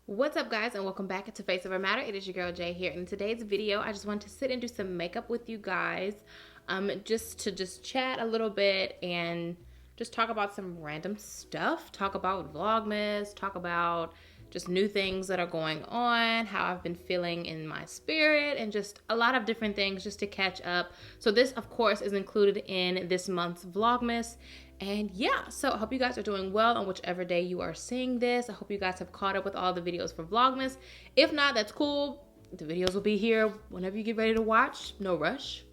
What's up, guys, and welcome back to Face Over Matter. It is your girl Jay here. In today's video, I just want to sit and do some makeup with you guys, just to chat a little bit and just talk about some random stuff. Talk about Vlogmas, talk about just new things that are going on, how I've been feeling in my spirit, and just a lot of different things just to catch up. So this, of course, is included in this month's Vlogmas. And yeah, so I hope you guys are doing well on whichever day you are seeing this. I hope you guys have caught up with all the videos for Vlogmas. If not, that's cool. The videos will be here whenever you get ready to watch. No rush.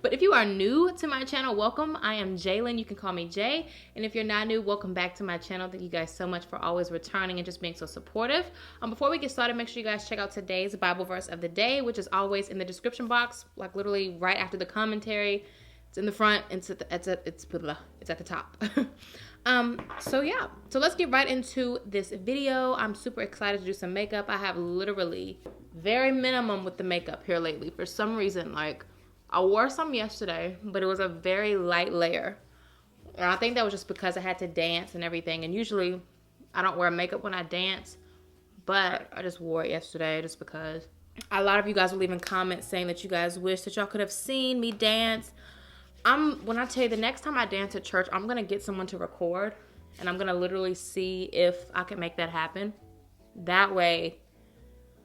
But if you are new to my channel, welcome. I am Jaylin. You can call me Jay. And if you're not new, welcome back to my channel. Thank you guys so much for always returning and just being so supportive. Before we get started, make sure you guys check out today's Bible verse of the day, which is always in the description box, like literally right after the commentary. It's in the front, it's at the top. So yeah, so let's get right into this video. I'm super excited to do some makeup. I have literally very minimum with the makeup here lately. For some reason, like I wore some yesterday, but it was a very light layer. And I think that was just because I had to dance and everything. And usually I don't wear makeup when I dance, but I just wore it yesterday just because. A lot of you guys were leaving comments saying that you guys wish that y'all could have seen me dance. When I tell you the next time I dance at church, I'm going to get someone to record and I'm going to literally see if I can make that happen. That way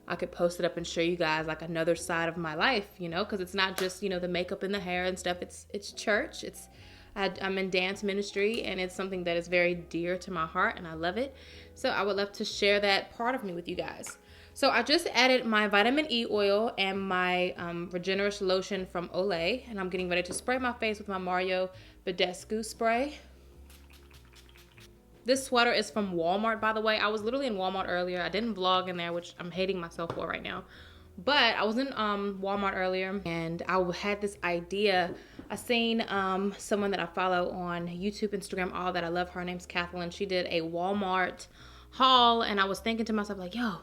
I could post it up and show you guys like another side of my life, you know, because it's not just, you know, the makeup and the hair and stuff. It's church. I'm in dance ministry and it's something that is very dear to my heart and I love it. So I would love to share that part of me with you guys. So I just added my vitamin E oil and my Regenerist lotion from Olay. And I'm getting ready to spray my face with my Mario Badescu spray. This sweater is from Walmart, by the way. I was literally in Walmart earlier. I didn't vlog in there, which I'm hating myself for right now. But I was in Walmart earlier and I had this idea. I seen someone that I follow on YouTube, Instagram, all that. I love her. Name's Kathleen. She did a Walmart haul and I was thinking to myself like, yo,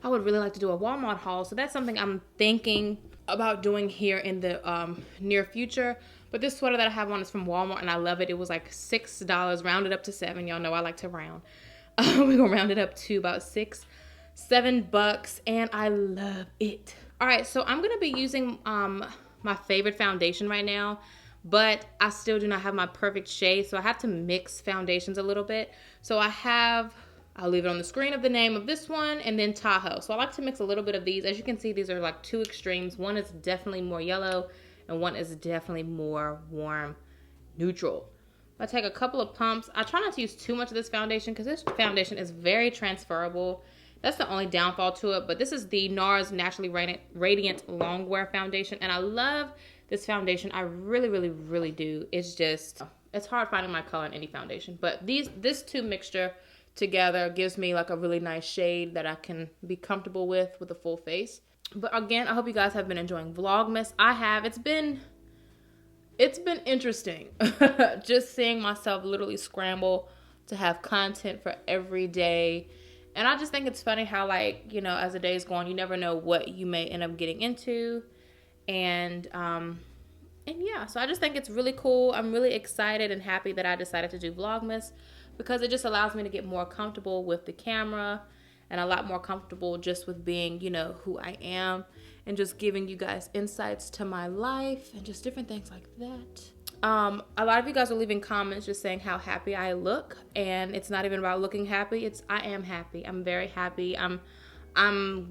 I would really like to do a Walmart haul. So that's something I'm thinking about doing here in the near future. But this sweater that I have on is from Walmart and I love it. It was like $6, rounded up to $7. Y'all know I like to round. We're going to round it up to about $6-7 and I love it. All right, so I'm going to be using my favorite foundation right now, but I still do not have my perfect shade. So I have to mix foundations a little bit. So I'll leave it on the screen of the name of this one and then Tahoe. So I like to mix a little bit of these. As you can see, these are like two extremes. One is definitely more yellow and one is definitely more warm neutral. I take a couple of pumps. I try not to use too much of this foundation because this foundation is very transferable. That's the only downfall to it. But this is the NARS Naturally Radiant Longwear Foundation. And I love this foundation. I really, really, really do. It's hard finding my color in any foundation. But this two mixture together gives me like a really nice shade that I can be comfortable with a full face. But again, I hope you guys have been enjoying Vlogmas. I have. It's been interesting just seeing myself literally scramble to have content for every day. And I just think it's funny how, like, you know, as the days go on, you never know what you may end up getting into. And yeah, so I just think it's really cool. I'm really excited and happy that I decided to do Vlogmas, because it just allows me to get more comfortable with the camera and a lot more comfortable just with being, you know, who I am and just giving you guys insights to my life and just different things like that. A lot of you guys are leaving comments just saying how happy I look, and it's not even about looking happy. I am happy. I'm very happy. I'm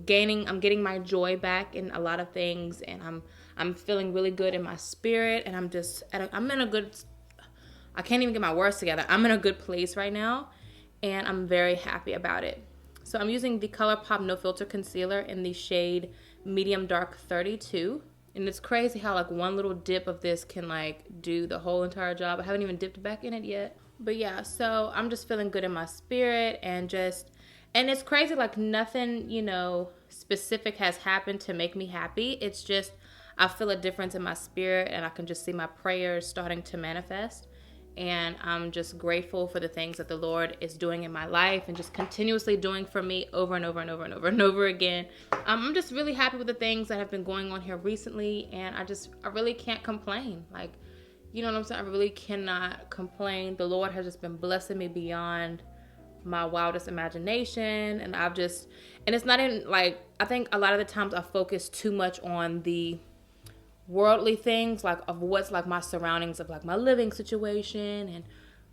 getting my joy back in a lot of things, and I'm feeling really good in my spirit, and I'm in a good, I can't even get my words together. I'm in a good place right now, and I'm very happy about it. So I'm using the ColourPop No Filter Concealer in the shade Medium Dark 32. And it's crazy how like one little dip of this can like do the whole entire job. I haven't even dipped back in it yet. But yeah, so I'm just feeling good in my spirit and it's crazy, like nothing, you know, specific has happened to make me happy. It's just I feel a difference in my spirit and I can just see my prayers starting to manifest. And I'm just grateful for the things that the Lord is doing in my life and just continuously doing for me over and over and over and over and over again. I'm just really happy with the things that have been going on here recently, and I really can't complain. Like, you know what I'm saying? I really cannot complain. The Lord has just been blessing me beyond my wildest imagination. And and it's not in like, I think a lot of the times I focus too much on the worldly things, like of what's like my surroundings of like my living situation and,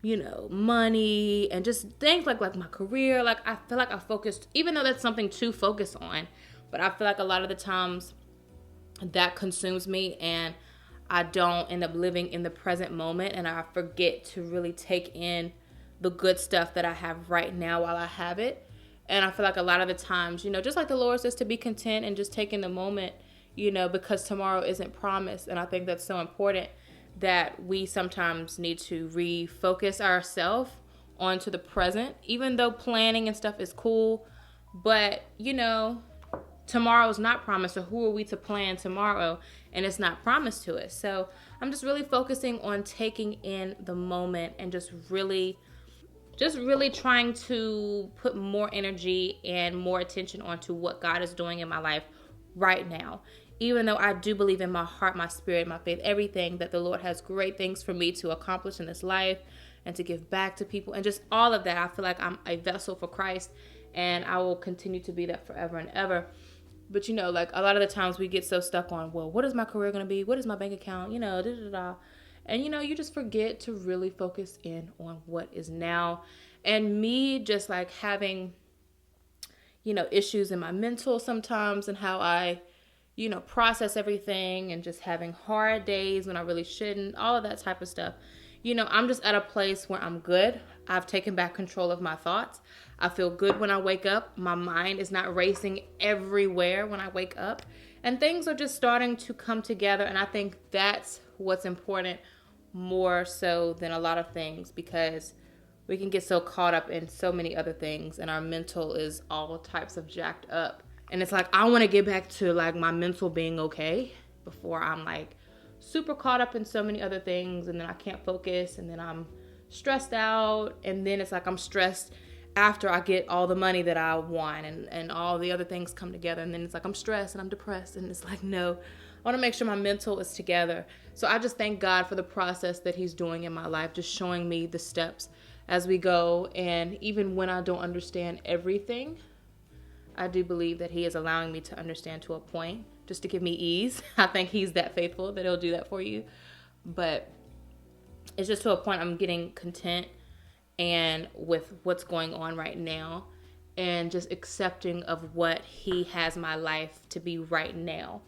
you know, money and just things like my career. Like I feel like I focused, even though that's something to focus on, but I feel like a lot of the times that consumes me and I don't end up living in the present moment, and I forget to really take in the good stuff that I have right now while I have it. And I feel like a lot of the times, you know, just like the Lord says, to be content and just take in the moment, you know, because tomorrow isn't promised. And I think that's so important, that we sometimes need to refocus ourselves onto the present, even though planning and stuff is cool. But, you know, tomorrow is not promised. So who are we to plan tomorrow? And it's not promised to us. So I'm just really focusing on taking in the moment and just really trying to put more energy and more attention onto what God is doing in my life right now. Even though I do believe in my heart, my spirit, my faith, everything, that the Lord has great things for me to accomplish in this life and to give back to people and just all of that. I feel like I'm a vessel for Christ, and I will continue to be that forever and ever. But, you know, like a lot of the times we get so stuck on, well, what is my career going to be? What is my bank account? You know, da da da. And, you know, you just forget to really focus in on what is now. And me just like having, you know, issues in my mental sometimes, and how I, you know, process everything, and just having hard days when I really shouldn't, all of that type of stuff. You know, I'm just at a place where I'm good. I've taken back control of my thoughts. I feel good when I wake up. My mind is not racing everywhere when I wake up. And things are just starting to come together. And I think that's what's important more so than a lot of things, because we can get so caught up in so many other things, and our mental is all types of jacked up. And it's like, I want to get back to like my mental being okay before I'm like super caught up in so many other things, and then I can't focus, and then I'm stressed out, and then it's like I'm stressed after I get all the money that I want, and all the other things come together, and then it's like I'm stressed and I'm depressed, and it's like, no, I want to make sure my mental is together. So I just thank God for the process that he's doing in my life, just showing me the steps as we go. And even when I don't understand everything, I do believe that he is allowing me to understand to a point, just to give me ease. I think he's that faithful that he'll do that for you. But it's just to a point I'm getting content and with what's going on right now, and just accepting of what he has my life to be right now.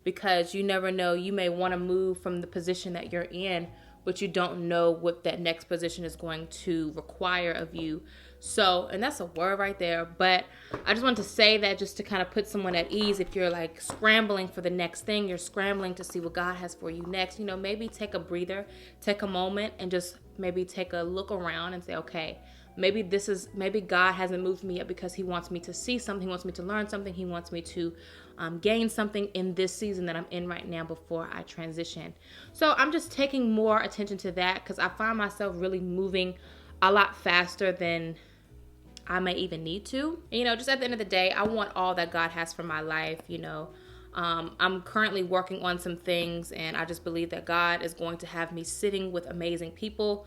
Because you never know, you may want to move from the position that you're in, but you don't know what that next position is going to require of you. So, and that's a word right there. But I just want to say that just to kind of put someone at ease. If you're like scrambling for the next thing, you're scrambling to see what God has for you next, you know, maybe take a breather, take a moment, and just maybe take a look around and say, okay, maybe God hasn't moved me yet because he wants me to see something. He wants me to learn something. He wants me to gain something in this season that I'm in right now before I transition. So I'm just taking more attention to that, because I find myself really moving a lot faster than I may even need to. And, you know, just at the end of the day, I want all that God has for my life. You know, I'm currently working on some things, and I just believe that God is going to have me sitting with amazing people,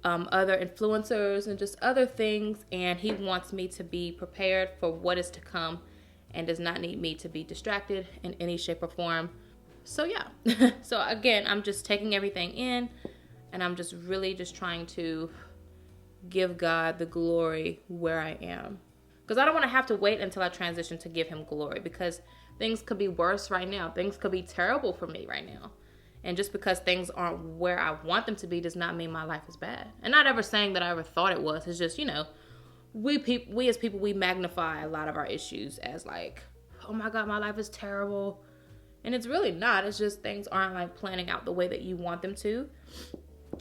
other influencers, and just other things. And he wants me to be prepared for what is to come, and does not need me to be distracted in any shape or form. So yeah. So again, I'm just taking everything in, and I'm just really just trying to give God the glory where I am. Because I don't want to have to wait until I transition to give him glory, because things could be worse right now. Things could be terrible for me right now. And just because things aren't where I want them to be does not mean my life is bad. And not ever saying that I ever thought it was. It's just, you know, we as people, we magnify a lot of our issues as like, oh my God, my life is terrible. And it's really not. It's just things aren't like planning out the way that you want them to.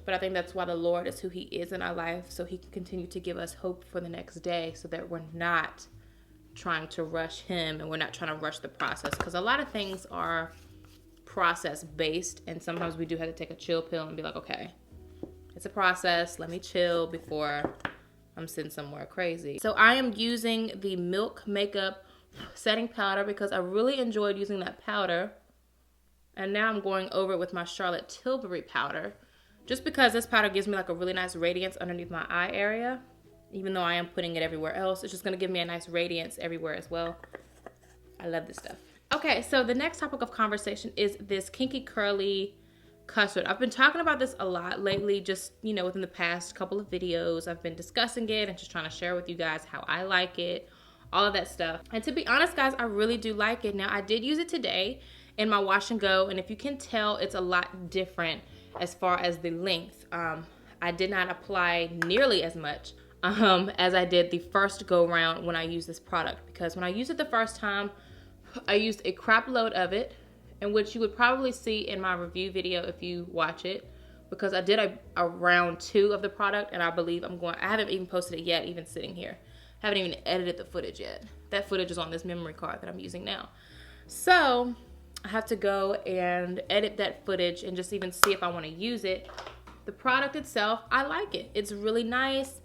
But I think that's why the Lord is who he is in our life, so he can continue to give us hope for the next day, so that we're not trying to rush him, and we're not trying to rush the process. Because a lot of things are process based, and sometimes we do have to take a chill pill and be like, okay, it's a process. Let me chill before I'm sitting somewhere crazy. So I am using the Milk Makeup Setting Powder because I really enjoyed using that powder. And now I'm going over it with my Charlotte Tilbury powder, just because this powder gives me like a really nice radiance underneath my eye area. even though I am putting it everywhere else. It's just gonna give me a nice radiance everywhere as well. I love this stuff. Okay, so the next topic of conversation is this Kinky Curly custard. I've been talking about this a lot lately, just, you know, within the past couple of videos. I've been discussing it and just trying to share with you guys how I like it, all of that stuff. And to be honest, guys, I really do like it. Now, I did use it today in my wash and go, and if you can tell, it's a lot different as far as the length. I did not apply nearly as much as I did the first go round when I used this product, because when I used it the first time, I used a crap load of it, in which you would probably see in my review video if you watch it, because I did a round 2 of the product, and I believe I haven't even posted it yet, even sitting here. I haven't even edited the footage yet. That footage is on this memory card that I'm using now. So I have to go and edit that footage and just even see if I want to use it. The product itself, I like it. It's really nice.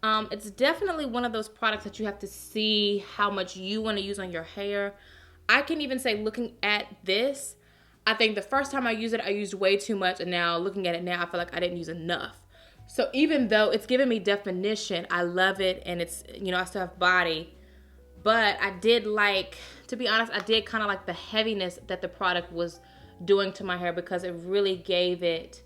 It's definitely one of those products that you have to see how much you want to use on your hair. I can even say, looking at this, I think the first time I used it, I used way too much. And now looking at it now, I feel like I didn't use enough. So even though it's giving me definition, I love it. And it's, you know, I still have body. But I did like, to be honest, I did kind of like the heaviness that the product was doing to my hair, because it really gave it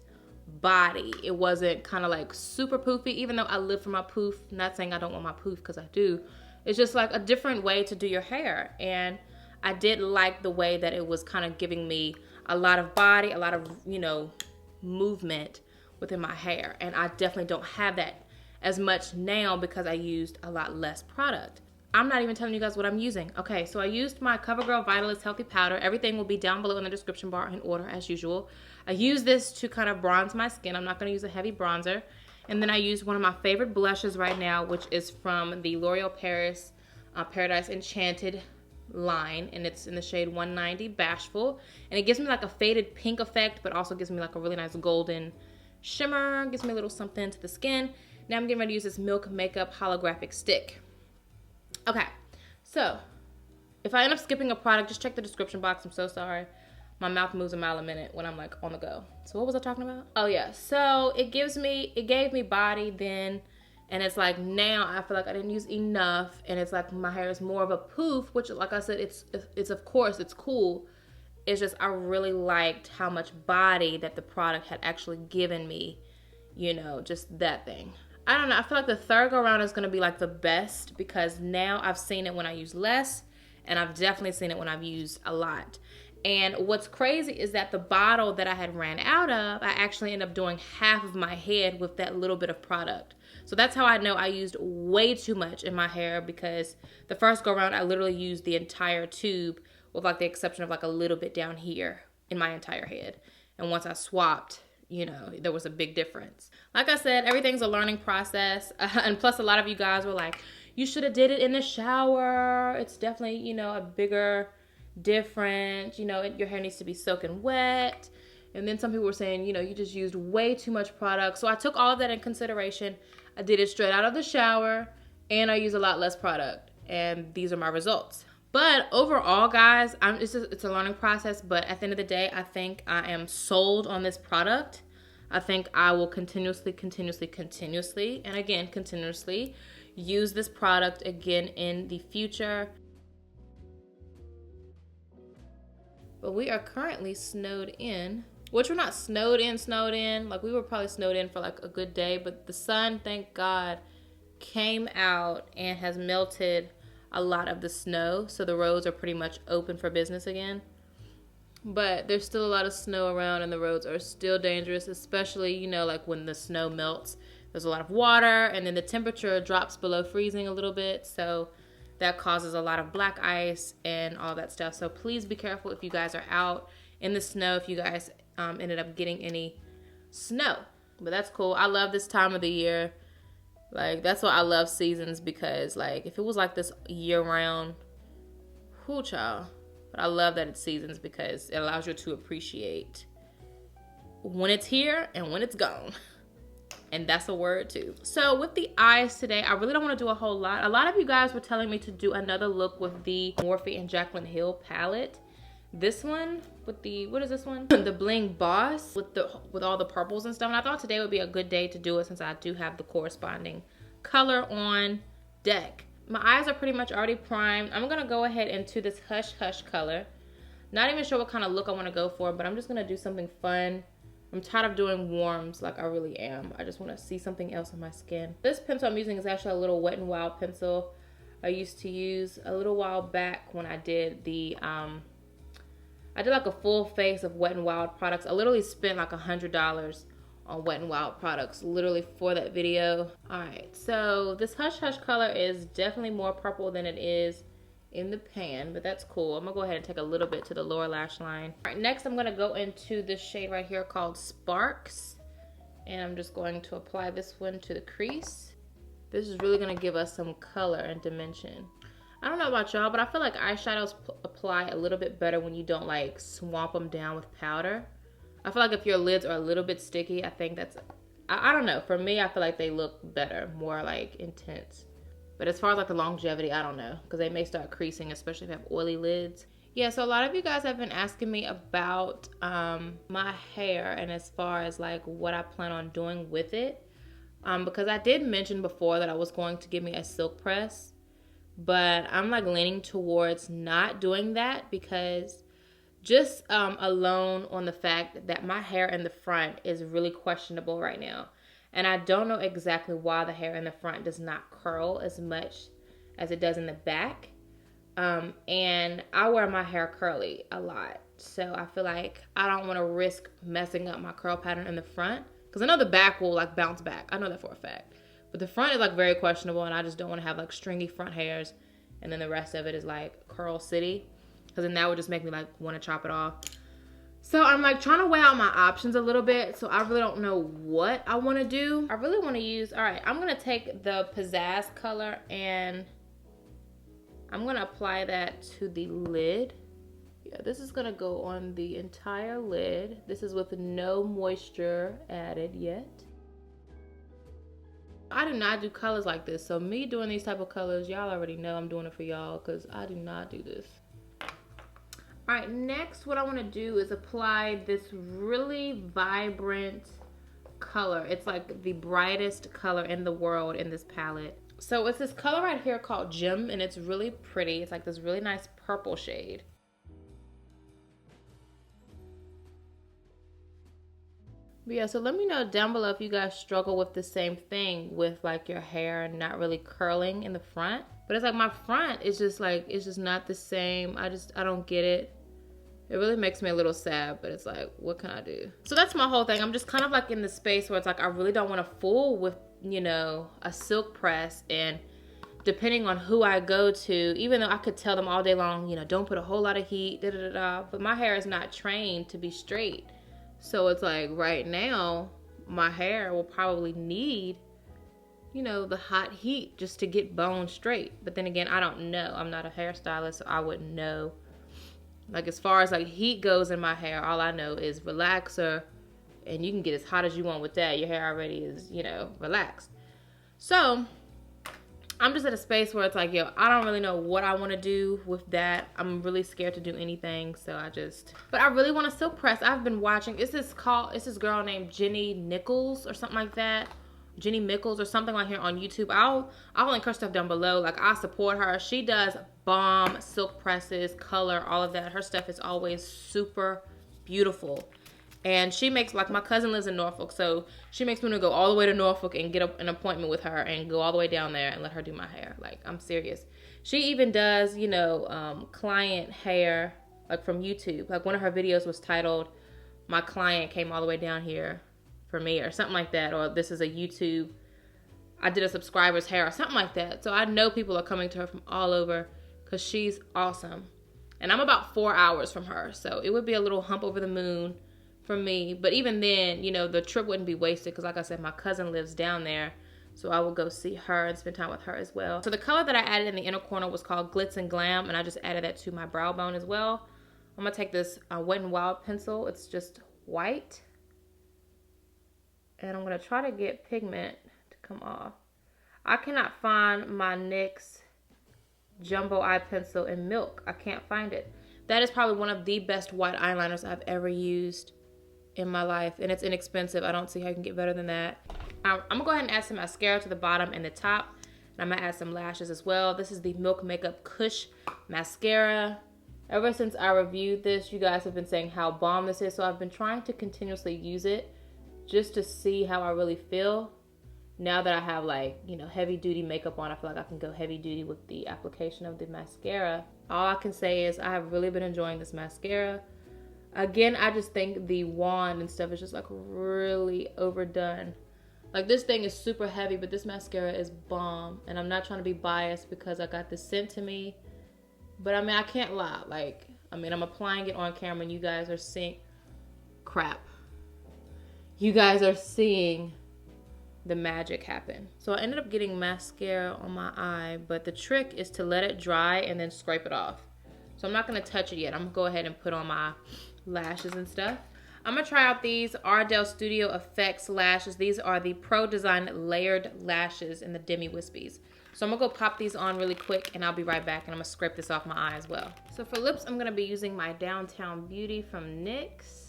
body. It wasn't kind of like super poofy, even though I live for my poof. Not saying I don't want my poof, because I do. It's just like a different way to do your hair. And I did like the way that it was kind of giving me a lot of body, a lot of, you know, movement within my hair. And I definitely don't have that as much now because I used a lot less product. I'm not even telling you guys what I'm using. Okay, so I used my CoverGirl Vitalist Healthy Powder. Everything will be down below in the description bar in order as usual. I use this to kind of bronze my skin. I'm not going to use a heavy bronzer. And then I use one of my favorite blushes right now, which is from the L'Oreal Paris Paradise Enchanted line, and it's in the shade 190 Bashful, and it gives me like a faded pink effect, but also gives me like a really nice golden shimmer, gives me a little something to the skin. Now I'm getting ready to use this Milk Makeup holographic stick. Okay, so if I end up skipping a product, just check the description box. I'm so sorry, my mouth moves a mile a minute when I'm like on the go. So what was I talking about? Oh yeah, so it gave me body then. And it's like now I feel like I didn't use enough, and it's like my hair is more of a poof, which, like I said, it's of course it's cool. It's just I really liked how much body that the product had actually given me, you know, just that thing. I don't know. I feel like the third go around is gonna be like the best, because now I've seen it when I use less, and I've definitely seen it when I've used a lot. And what's crazy is that the bottle that I had ran out of, I actually ended up doing half of my head with that little bit of product. So that's how I know I used way too much in my hair, because the first go around I literally used the entire tube, with like the exception of like a little bit down here in my entire head. And once I swapped, you know, there was a big difference. Like I said, everything's a learning process. And plus a lot of you guys were like, you should have did it in the shower. It's definitely, you know, a bigger different, you know, your hair needs to be soaking wet. And then some people were saying, you know, you just used way too much product. So I took all of that in consideration. I did it straight out of the shower, and I use a lot less product, and these are my results. But overall, guys, it's a learning process, but at the end of the day, I think I am sold on this product. I think I will continuously, and again, continuously use this product again in the future. But we are currently snowed in, which we're not snowed in. Like, we were probably snowed in for like a good day, but the sun, thank God, came out and has melted a lot of the snow. So the roads are pretty much open for business again. But there's still a lot of snow around, and the roads are still dangerous, especially, you know, like when the snow melts, there's a lot of water, and then the temperature drops below freezing a little bit. So that causes a lot of black ice and all that stuff. So please be careful if you guys are out in the snow, if you guys ended up getting any snow. But that's cool. I love this time of the year. Like, that's why I love seasons, because like if it was like this year round, whoo child. But I love that it's seasons, because it allows you to appreciate when it's here and when it's gone. And that's a word too. So with the eyes today, I really don't want to do a whole lot. A lot of you guys were telling me to do another look with the Morphe and Jaclyn Hill palette. This one with the, what is this one? The Bling Boss with all the purples and stuff. And I thought today would be a good day to do it, since I do have the corresponding color on deck. My eyes are pretty much already primed. I'm gonna go ahead into this Hush Hush color. Not even sure what kind of look I want to go for, but I'm just gonna do something fun. I'm tired of doing warms, like I really am. I just want to see something else on my skin. This pencil I'm using is actually a little Wet n Wild pencil I used to use a little while back when I did the I did like a full face of Wet n Wild products. I literally spent like $100 on Wet n Wild products literally for that video. All right, so this Hush Hush color is definitely more purple than it is in the pan, but that's cool. I'm gonna go ahead and take a little bit to the lower lash line. All right, next I'm gonna go into this shade right here called Sparks, and I'm just going to apply this one to the crease. This is really gonna give us some color and dimension. I don't know about y'all, but I feel like eyeshadows apply a little bit better when you don't like swamp them down with powder. I feel like if your lids are a little bit sticky, I think that's, I don't know. For me, I feel like they look better, more like intense. But as far as like the longevity, I don't know, because they may start creasing, especially if you have oily lids. Yeah, so a lot of you guys have been asking me about my hair and as far as like what I plan on doing with it. Because I did mention before that I was going to give me a silk press, but I'm like leaning towards not doing that because just alone on the fact that my hair in the front is really questionable right now. And I don't know exactly why the hair in the front does not curl as much as it does in the back. And I wear my hair curly a lot. So I feel like I don't want to risk messing up my curl pattern in the front. Because I know the back will like bounce back. I know that for a fact. But the front is like very questionable. And I just don't want to have like stringy front hairs. And then the rest of it is like curl city. Because then that would just make me like want to chop it off. So I'm like trying to weigh out my options a little bit. So I really don't know what I want to do. I really want to use, all right, I'm going to take the Pizzazz color and I'm going to apply that to the lid. Yeah, this is going to go on the entire lid. This is with no moisture added yet. I do not do colors like this. So me doing these type of colors, y'all already know I'm doing it for y'all because I do not do this. All right, next what I want to do is apply this really vibrant color. It's like the brightest color in the world in this palette. So it's this color right here called Gem, and it's really pretty. It's like this really nice purple shade. But yeah, so let me know down below if you guys struggle with the same thing with like your hair not really curling in the front. But it's like my front is just like, it's just not the same. I don't get it. It really makes me a little sad, but it's like, what can I do? So that's my whole thing. I'm just kind of like in the space where it's like, I really don't want to fool with, you know, a silk press. And depending on who I go to, even though I could tell them all day long, you know, don't put a whole lot of heat, da da da da. But my hair is not trained to be straight. So it's like right now, my hair will probably need, you know, the hot heat just to get bone straight. But then again, I don't know. I'm not a hairstylist, so I wouldn't know. Like as far as like heat goes in my hair, all I know is relaxer, and you can get as hot as you want with that. Your hair already is, you know, relaxed. So I'm just at a space where it's like, yo, I don't really know what I want to do with that. I'm really scared to do anything, so but I really want to silk press. I've been watching, it's this girl named Jenny Nichols or something like that. Jenny Mickles or something like here on YouTube. I'll link her stuff down below. Like I support her. She does bomb silk presses, color, all of that. Her stuff is always super beautiful. And she makes, like my cousin lives in Norfolk, so she makes me want to go all the way to Norfolk and get an appointment with her and go all the way down there and let her do my hair. Like I'm serious. She even does, you know, client hair, like from YouTube. Like one of her videos was titled, "My client came all the way down here for me," or something like that, or "This is a YouTube, I did a subscriber's hair," or something like that. So I know people are coming to her from all over because she's awesome. And I'm about 4 hours from her, so it would be a little hump over the moon for me. But even then, you know, the trip wouldn't be wasted because like I said, my cousin lives down there, so I will go see her and spend time with her as well. So the color that I added in the inner corner was called Glitz and Glam, and I just added that to my brow bone as well. I'm gonna take this Wet n Wild pencil. It's just white. And I'm going to try to get pigment to come off. I cannot find my NYX Jumbo Eye Pencil in Milk. I can't find it. That is probably one of the best white eyeliners I've ever used in my life. And it's inexpensive. I don't see how you can get better than that. I'm gonna go ahead and add some mascara to the bottom and the top. And I'm gonna add some lashes as well. This is the Milk Makeup Kush Mascara. Ever since I reviewed this, you guys have been saying how bomb this is. So I've been trying to continuously use it just to see how I really feel. Now that I have like, you know, heavy duty makeup on, I feel like I can go heavy duty with the application of the mascara. All I can say is I have really been enjoying this mascara. Again, I just think the wand and stuff is just like really overdone. Like this thing is super heavy, but this mascara is bomb. And I'm not trying to be biased because I got this sent to me. But I mean, I can't lie. Like, I mean, I'm applying it on camera and you guys are seeing, crap. You guys are seeing the magic happen. So I ended up getting mascara on my eye, but the trick is to let it dry and then scrape it off. So I'm not gonna touch it yet. I'm gonna go ahead and put on my lashes and stuff. I'm gonna try out these Ardell Studio Effects lashes. These are the Pro Design Layered Lashes in the Demi Wispies. So I'm gonna go pop these on really quick and I'll be right back, and I'm gonna scrape this off my eye as well. So for lips, I'm gonna be using my Downtown Beauty from NYX.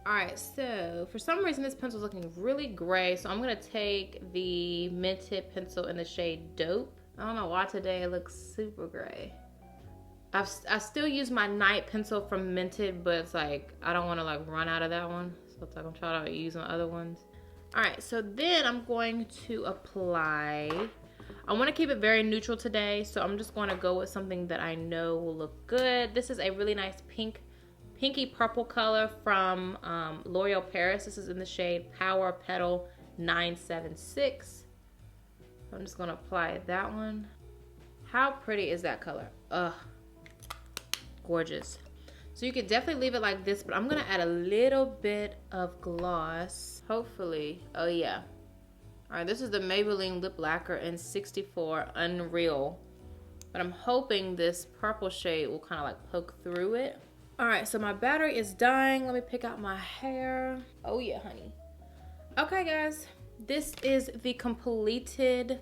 All right, so for some reason this pencil is looking really gray, so I'm gonna take the Mented pencil in the shade Dope. I don't know why today it looks super gray. I still use my Night pencil from Mented, but it's like I don't want to like run out of that one, so it's like I'm trying to use my other ones. All right, so then I'm going to apply. I want to keep it very neutral today, so I'm just going to go with something that I know will look good. This is a really nice pinky purple color from L'Oreal Paris. This is in the shade Power Petal 976. I'm just gonna apply that one. How pretty is that color? Ugh, gorgeous. So you could definitely leave it like this, but I'm gonna add a little bit of gloss. Hopefully, oh yeah. All right, this is the Maybelline Lip Lacquer in 64 Unreal. But I'm hoping this purple shade will kind of like poke through it. All right, so my battery is dying. Let me pick out my hair. Oh yeah, honey. Okay, guys, this is the completed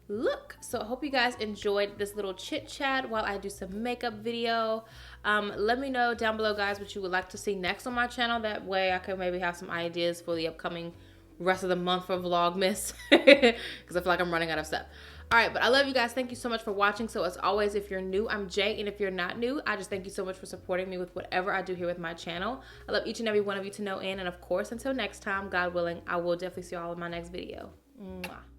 look. So I hope you guys enjoyed this little chit chat while I do some makeup video. Let me know down below, guys, what you would like to see next on my channel. That way I can maybe have some ideas for the upcoming rest of the month for Vlogmas, because I feel like I'm running out of stuff. All right, but I love you guys. Thank you so much for watching. So as always, if you're new, I'm Jay, and if you're not new, I just thank you so much for supporting me with whatever I do here with my channel. I love each and every one of you to no end, and of course, until next time, God willing, I will definitely see you all in my next video. Mwah.